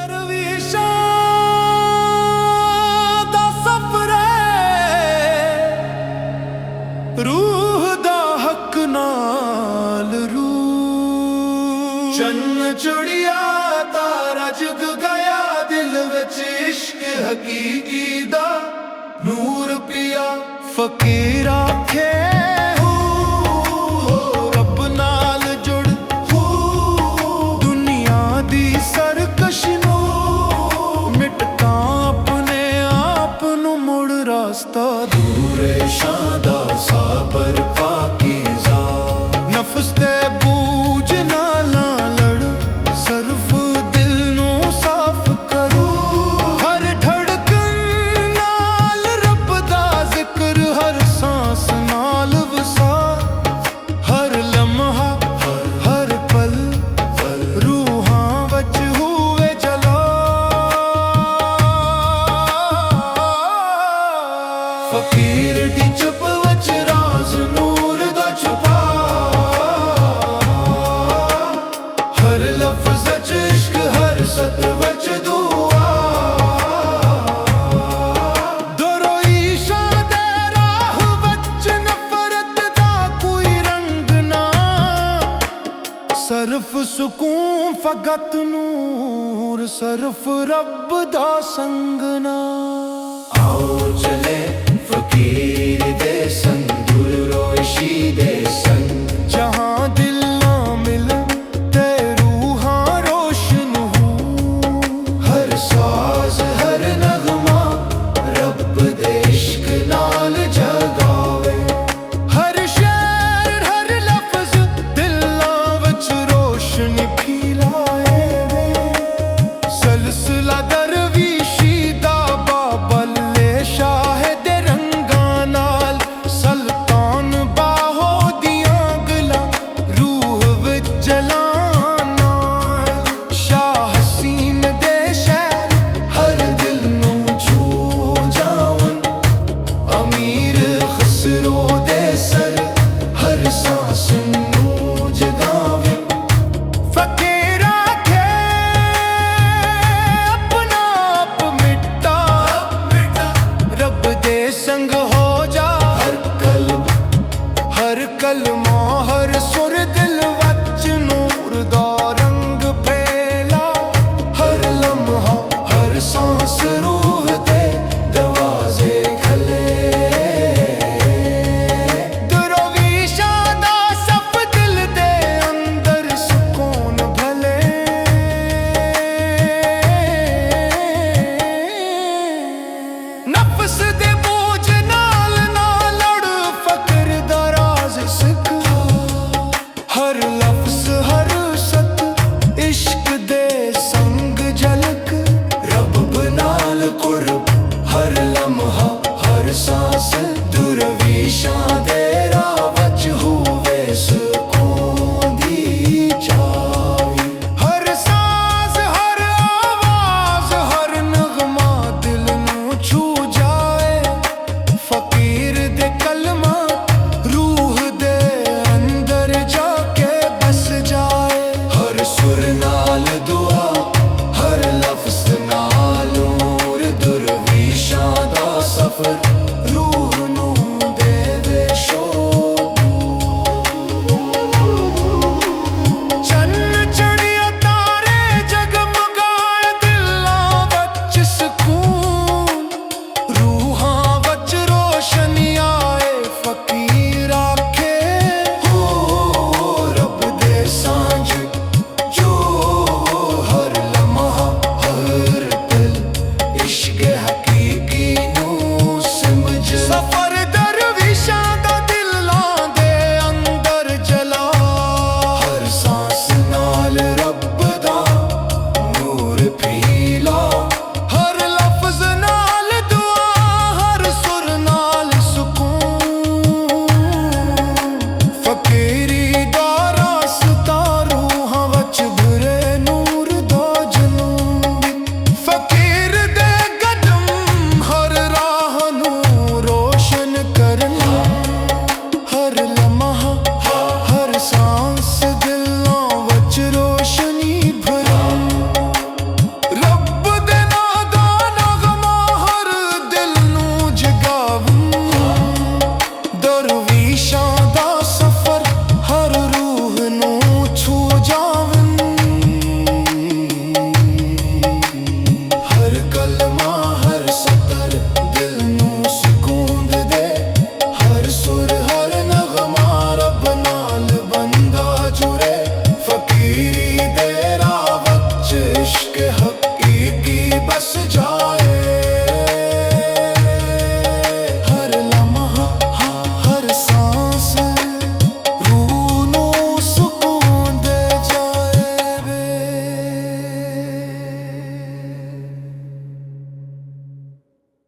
ਦਰਵੀਸ਼ਾਂ ਦਾ ਸਫ਼ਰ ਰੂਹ ਦਾ ਹੱਕ ਨਾਲ ਰੂਹ ਚੰਨ ਚੁੜੀਆ ਤਾਰਾ ਜਗ ਗਿਆ ਦਿਲ ਵਿੱਚ ਇਸ਼ਕ ਹਕੀਕੀ ਦਾ ਨੂਰ ਪਿਆ ਫਕੀਰ ਆਖੇ दूरेशां दा साबर पाकीज़ा नफ्स ते बूझ नाल लड़ सर्फ दिल नू साफ करो हर धड़कन नाल रब दा जिक्र हर सांस नाल वसा हर लम्हा हर पल रूहां वच हुए जला फकीर दी चुप वच राज नूर दा छुपा हर लफ्ज़ च इश्क हर सत्र वच दुआ दरोईशां दे राह वच नफरत दा कोई रंग ना सरफ सुकून फकत नूर सरफ रब दा संग ना आओ चले फकीर